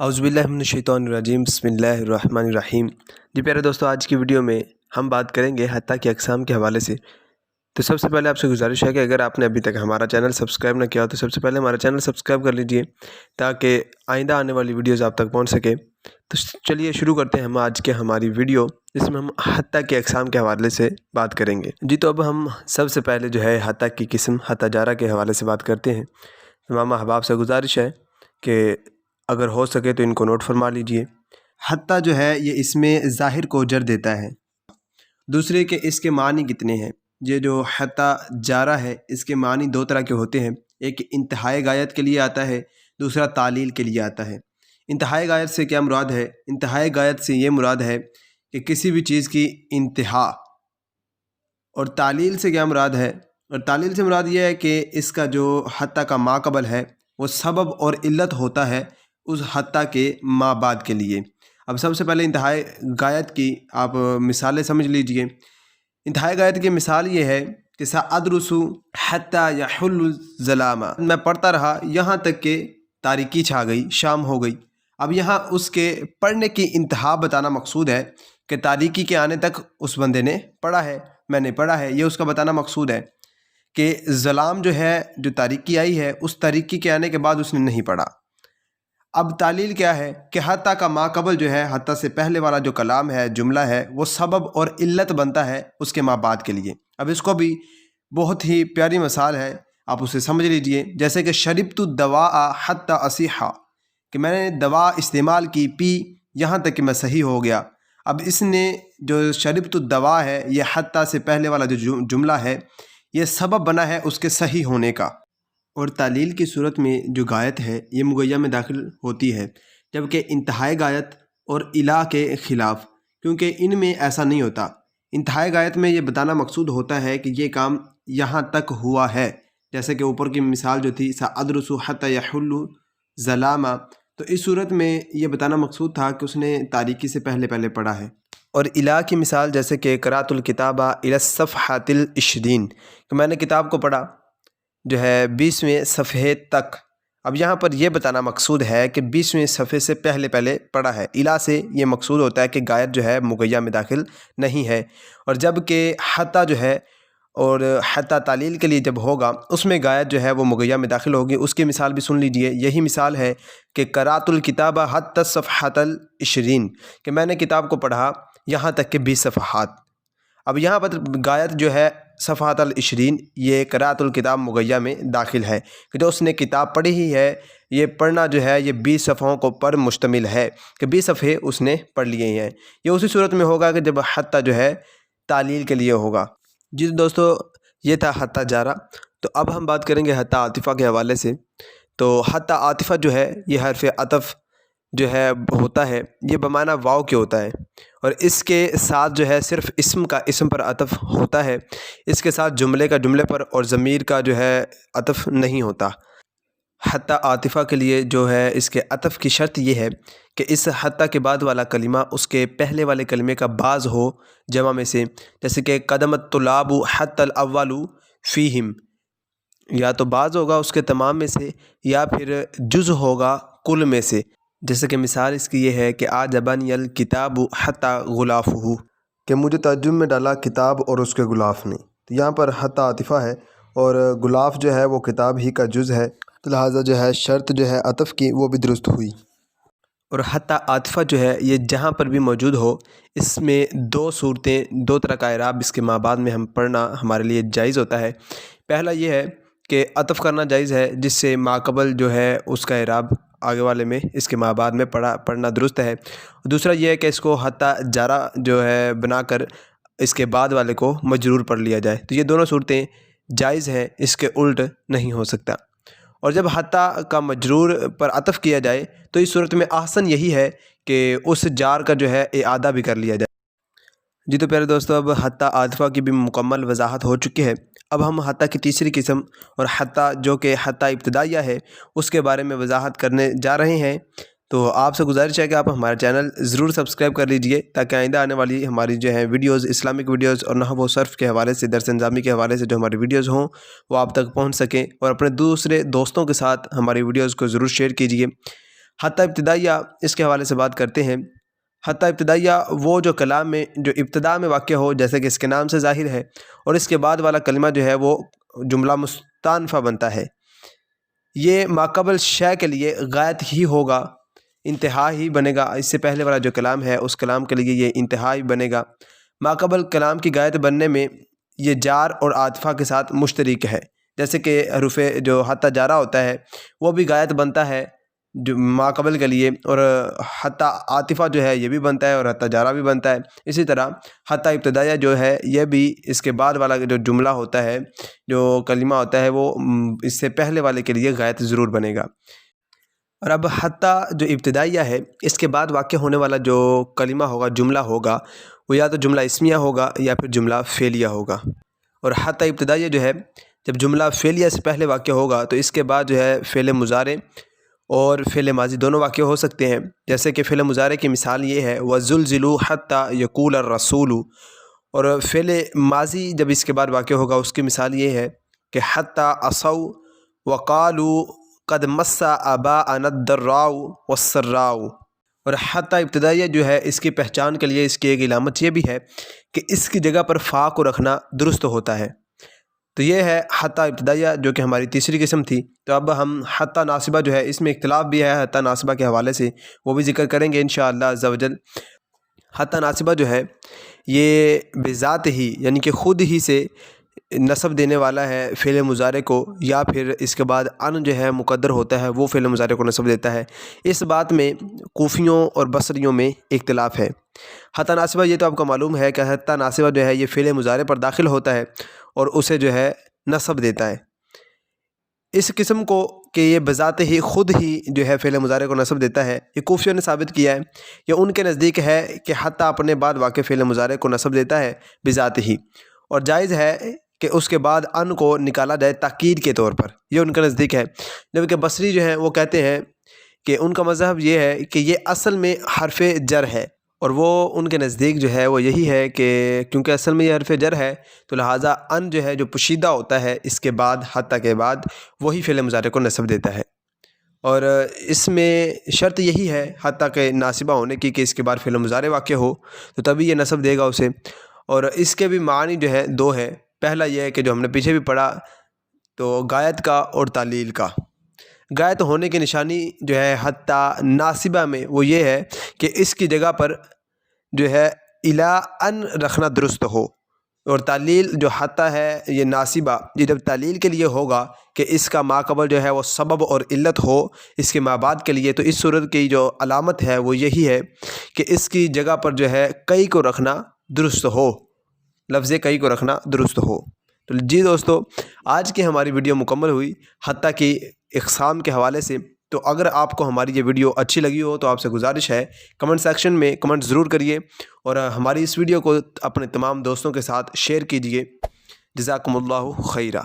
اعوذ باللہ من الشیطان الرجیم بسم اللہ الرحمن الرحیم۔ جی پیارے دوستو، آج کی ویڈیو میں ہم بات کریں گے حتیٰ کی اقسام کے حوالے سے۔ تو سب سے پہلے آپ سے گزارش ہے کہ اگر آپ نے ابھی تک ہمارا چینل سبسکرائب نہ کیا ہو تو سب سے پہلے ہمارا چینل سبسکرائب کر لیجئے تاکہ آئندہ آنے والی ویڈیوز آپ تک پہنچ سکے۔ تو چلیے شروع کرتے ہیں ہم آج کے ہماری ویڈیو، جس میں ہم حتیٰ کے اقسام کے حوالے سے بات کریں گے۔ جی تو اب ہم سب سے پہلے جو ہے حتیٰ کی قسم حتیٰ جارہ کے حوالے سے بات کرتے ہیں۔ تمام احباب سے گزارش ہے کہ اگر ہو سکے تو ان کو نوٹ فرما لیجئے۔ حتیٰ جو ہے یہ اس میں ظاہر کو جر دیتا ہے۔ دوسرے کہ اس کے معنی کتنے ہیں۔ یہ جو حتیٰ جارہ ہے اس کے معنی دو طرح کے ہوتے ہیں، ایک انتہائی غایت کے لیے آتا ہے، دوسرا تعلیل کے لیے آتا ہے۔ انتہائی غایت سے کیا مراد ہے؟ انتہائی غایت سے یہ مراد ہے کہ کسی بھی چیز کی انتہا، اور تعلیل سے کیا مراد ہے؟ اور تعلیل سے مراد یہ ہے کہ اس کا جو حتیٰ کا ماقبل ہے وہ سبب اور علت ہوتا ہے اس حتیٰ کے ما بعد کے لیے۔ اب سب سے پہلے انتہائی غایت کی آپ مثالیں سمجھ لیجئے۔ انتہائی غایت کی مثال یہ ہے کہ سأدرس حتیٰ یحل الظلام، میں پڑھتا رہا یہاں تک کہ تاریکی چھا گئی، شام ہو گئی۔ اب یہاں اس کے پڑھنے کی انتہا بتانا مقصود ہے کہ تاریکی کے آنے تک اس بندے نے پڑھا ہے، میں نے پڑھا ہے، یہ اس کا بتانا مقصود ہے کہ ظلام جو ہے، جو تاریکی آئی ہے، اس تاریکی کے آنے کے بعد اس نے نہیں پڑھا۔ اب تعلیل کیا ہے کہ حتیٰ کا ماقبل جو ہے، حتیٰ سے پہلے والا جو کلام ہے، جملہ ہے، وہ سبب اور علت بنتا ہے اس کے ما بعد کے لیے۔ اب اس کو بھی بہت ہی پیاری مثال ہے، آپ اسے سمجھ لیجئے، جیسے کہ شربت الدواء حتیٰ اصیح، کہ میں نے دوا استعمال کی، پی، یہاں تک کہ میں صحیح ہو گیا۔ اب اس نے جو شربت الدواء ہے، یہ حتیٰ سے پہلے والا جو جملہ ہے، یہ سبب بنا ہے اس کے صحیح ہونے کا۔ اور تعلیل کی صورت میں جو غایت ہے یہ مغیّہ میں داخل ہوتی ہے، جبکہ انتہائی غایت اور الا کے خلاف، کیونکہ ان میں ایسا نہیں ہوتا۔ انتہائی غایت میں یہ بتانا مقصود ہوتا ہے کہ یہ کام یہاں تک ہوا ہے، جیسے کہ اوپر کی مثال جو تھی سأدرس حتیٰ یحل الظلام، تو اس صورت میں یہ بتانا مقصود تھا کہ اس نے تاریکی سے پہلے پڑھا ہے۔ اور الا کی مثال جیسے کہ قرأت الکتاب الی الصفحۃ العشرین، کہ میں نے کتاب کو پڑھا جو ہے 20ویں صفحے تک۔ اب یہاں پر یہ بتانا مقصود ہے کہ 20ویں صفحے سے پہلے پڑھا ہے۔ الا سے یہ مقصود ہوتا ہے کہ غایت جو ہے مغیّہ میں داخل نہیں ہے، اور جب کہ حتیٰ جو ہے، اور حتیٰ تعلیل کے لیے جب ہوگا اس میں غایت جو ہے وہ مغیّہ میں داخل ہوگی۔ اس کی مثال بھی سن لیجئے، یہی مثال ہے کہ قرأت الکتاب حتیٰ الصفحۃ العشرین، کہ میں نے کتاب کو پڑھا یہاں تک کہ 20 صفحات۔ اب یہاں پر غایت جو ہے صفحۃ العشرین، یہ قرأت الکتاب مغیّہ میں داخل ہے کہ جو اس نے کتاب پڑھی ہی ہے، یہ پڑھنا جو ہے یہ 20 صفحوں کو پر مشتمل ہے، کہ 20 صفحے اس نے پڑھ لیے ہیں۔ یہ اسی صورت میں ہوگا کہ جب حتیٰ جو ہے تعلیل کے لیے ہوگا۔ جی دوستو، یہ تھا حتیٰ جارہ۔ تو اب ہم بات کریں گے حتیٰ عاطفہ کے حوالے سے۔ تو حتیٰ عاطفہ جو ہے یہ حرف عطف جو ہے ہوتا ہے، یہ بمعنی واو کے ہوتا ہے، اور اس کے ساتھ جو ہے صرف اسم کا اسم پر عطف ہوتا ہے، اس کے ساتھ جملے کا جملے پر اور ضمیر کا جو ہے عطف نہیں ہوتا۔ حتیٰ عاطفہ کے لیے جو ہے اس کے عطف کی شرط یہ ہے کہ اس حتیٰ کے بعد والا کلمہ اس کے پہلے والے کلمے کا بعض ہو جمع میں سے، جیسے کہ قدم الطلاب حتیٰ الاول فیہم، یا تو بعض ہوگا اس کے تمام میں سے، یا پھر جز ہوگا کل میں سے۔ جیسے کہ مثال اس کی یہ ہے کہ اعجبنی الکتاب حتیٰ غلافہ، کہ مجھے تعجب میں ڈالا کتاب اور اس کے غلاف نے۔ تو یہاں پر حتیٰ عاطفہ ہے، اور غلاف جو ہے وہ کتاب ہی کا جز ہے، تو لہٰذا جو ہے شرط جو ہے عطف کی وہ بھی درست ہوئی۔ اور حتیٰ عاطفہ جو ہے یہ جہاں پر بھی موجود ہو، اس میں دو صورتیں، دو طرح کا اعراب اس کے ما بعد میں ہم پڑھنا ہمارے لیے جائز ہوتا ہے۔ پہلا یہ ہے کہ عطف کرنا جائز ہے، جس سے ماقبل جو ہے اس کا اعراب آگے والے میں اس کے ما بعد میں پڑھنا درست ہے۔ دوسرا یہ ہے کہ اس کو حتیٰ جارہ جو ہے بنا کر اس کے بعد والے کو مجرور پڑھ لیا جائے، تو یہ دونوں صورتیں جائز ہیں، اس کے الٹ نہیں ہو سکتا۔ اور جب حتیٰ کا مجرور پر عطف کیا جائے تو اس صورت میں احسن یہی ہے کہ اس جار کا جو ہے اعادہ بھی کر لیا جائے۔ جی تو پیارے دوستو، اب حتیٰ عاطفہ کی بھی مکمل وضاحت ہو چکی ہے۔ اب ہم حتیٰ کی تیسری قسم اور حتیٰ جو کہ حتیٰ ابتدائیہ ہے اس کے بارے میں وضاحت کرنے جا رہے ہیں۔ تو آپ سے گزارش ہے کہ آپ ہمارا چینل ضرور سبسکرائب کر لیجئے تاکہ آئندہ آنے والی ہماری جو ہے ویڈیوز، اسلامک ویڈیوز اور نحو و صرف کے حوالے سے، درس نظامی کے حوالے سے جو ہماری ویڈیوز ہوں وہ آپ تک پہنچ سکیں، اور اپنے دوسرے دوستوں کے ساتھ ہماری ویڈیوز کو ضرور شیئر کیجئے۔ حتیٰ ابتدائیہ اس کے حوالے سے بات کرتے ہیں۔ حتیٰ ابتدائیہ وہ جو کلام میں جو ابتدا میں واقع ہو، جیسے کہ اس کے نام سے ظاہر ہے، اور اس کے بعد والا کلمہ جو ہے وہ جملہ مستأنفہ بنتا ہے۔ یہ ماقبل شے کے لیے غائط ہی ہوگا، انتہا ہی بنے گا۔ اس سے پہلے والا جو کلام ہے اس کلام کے لیے یہ انتہا ہی بنے گا۔ ماقبل کلام کی غائط بننے میں یہ جار اور عاطفہ کے ساتھ مشترک ہے، جیسے کہ حروف جو حتیٰ جارہ ہوتا ہے وہ بھی غائط بنتا ہے جو ماقبل کے لیے، اور حتیٰ عاطفہ جو ہے یہ بھی بنتا ہے اور حتیٰ جارہ بھی بنتا ہے۔ اسی طرح حتیٰ ابتدائیہ جو ہے یہ بھی اس کے بعد والا جو جملہ ہوتا ہے، جو کلمہ ہوتا ہے، وہ اس سے پہلے والے کے لیے غائط ضرور بنے گا۔ اور اب حتیٰ جو ابتدائیہ ہے اس کے بعد واقع ہونے والا جو کلمہ ہوگا، جملہ ہوگا، وہ یا تو جملہ اسمیہ ہوگا یا پھر جملہ فعلیہ ہوگا۔ اور حتیٰ ابتدائیہ جو ہے جب جملہ فعلیہ سے پہلے واقع ہوگا تو اس کے بعد جو ہے فعل مضارع اور فعل ماضی دونوں واقع ہو سکتے ہیں۔ جیسے کہ فعل مضارع کی مثال یہ ہے وَزُلْزِلُوا حَتَّى يَقُولَ الرَّسُولُ، اور فعل ماضی جب اس کے بعد واقع ہوگا اس کی مثال یہ ہے کہ حَتَّى عَصَوْا وَقَالُوا قَدْ مَسَّ آبَاءَنَا الضَّرَّاءُ وَالسَّرَّاءُ۔ اور حتیٰ ابتدائیہ جو ہے اس کی پہچان کے لیے اس کی ایک علامت یہ بھی ہے کہ اس کی جگہ پر فا کو رکھنا درست ہوتا ہے۔ تو یہ ہے حتیٰ ابتدائیہ جو کہ ہماری تیسری قسم تھی۔ تو اب ہم حتیٰ ناصبہ جو ہے اس میں اختلاف بھی ہے حتیٰ ناصبہ کے حوالے سے، وہ بھی ذکر کریں گے انشاءاللہ عز و جل۔ حتیٰ ناصبہ جو ہے یہ بذات ہی یعنی کہ خود ہی سے نصب دینے والا ہے فعل مضارع کو، یا پھر اس کے بعد ان جو ہے مقدر ہوتا ہے وہ فعل مضارع کو نصب دیتا ہے۔ اس بات میں کوفیوں اور بصریوں میں اختلاف ہے۔ حتیٰ ناصبہ یہ تو آپ کو معلوم ہے کہ حتیٰ ناصبہ جو ہے یہ فعل مضارع پر داخل ہوتا ہے اور اسے جو ہے نصب دیتا ہے۔ اس قسم کو کہ یہ بذات ہی خود ہی جو ہے فعل مضارع کو نصب دیتا ہے، یہ کوفیوں نے ثابت کیا ہے۔ یہ ان کے نزدیک ہے کہ حتیٰ اپنے بعد واقع فعل مضارع کو نصب دیتا ہے بذات ہی، اور جائز ہے کہ اس کے بعد ان کو نکالا جائے تاکید کے طور پر، یہ ان کا نزدیک ہے۔ جبکہ بصری جو ہیں وہ کہتے ہیں کہ ان کا مذہب یہ ہے کہ یہ اصل میں حرف جر ہے، اور وہ ان کے نزدیک جو ہے وہ یہی ہے کہ کیونکہ اصل میں یہ حرف جر ہے تو لہٰذا ان جو ہے جو پوشیدہ ہوتا ہے اس کے بعد حتیٰ کے بعد وہی فعل مضارع کو نصب دیتا ہے۔ اور اس میں شرط یہی ہے حتیٰ کہ ناصبہ ہونے کی کہ اس کے بعد فعل مضارع واقع ہو تو تبھی یہ نصب دے گا اسے۔ اور اس کے بھی معنی جو ہے دو ہے۔ پہلا یہ ہے کہ جو ہم نے پیچھے بھی پڑھا تو غائط کا اور تعلیل کا۔ غائط ہونے کی نشانی جو ہے حتیٰ ناصبہ میں وہ یہ ہے کہ اس کی جگہ پر جو ہے الا ان رکھنا درست ہو، اور تعلیل جو حتیٰ ہے یہ ناصبہ یہ جب تعلیل کے لیے ہوگا کہ اس کا ماقبل جو ہے وہ سبب اور علت ہو اس کے مابعد کے لیے، تو اس صورت کی جو علامت ہے وہ یہی ہے کہ اس کی جگہ پر جو ہے کئی کو رکھنا درست ہو، لفظ کئی کو رکھنا درست ہو۔ تو جی دوستو، آج کی ہماری ویڈیو مکمل ہوئی حتیٰ کی اقسام کے حوالے سے۔ تو اگر آپ کو ہماری یہ ویڈیو اچھی لگی ہو تو آپ سے گزارش ہے کمنٹ سیکشن میں کمنٹ ضرور کریے، اور ہماری اس ویڈیو کو اپنے تمام دوستوں کے ساتھ شیئر کیجیے۔ جزاکم اللہ خیرہ۔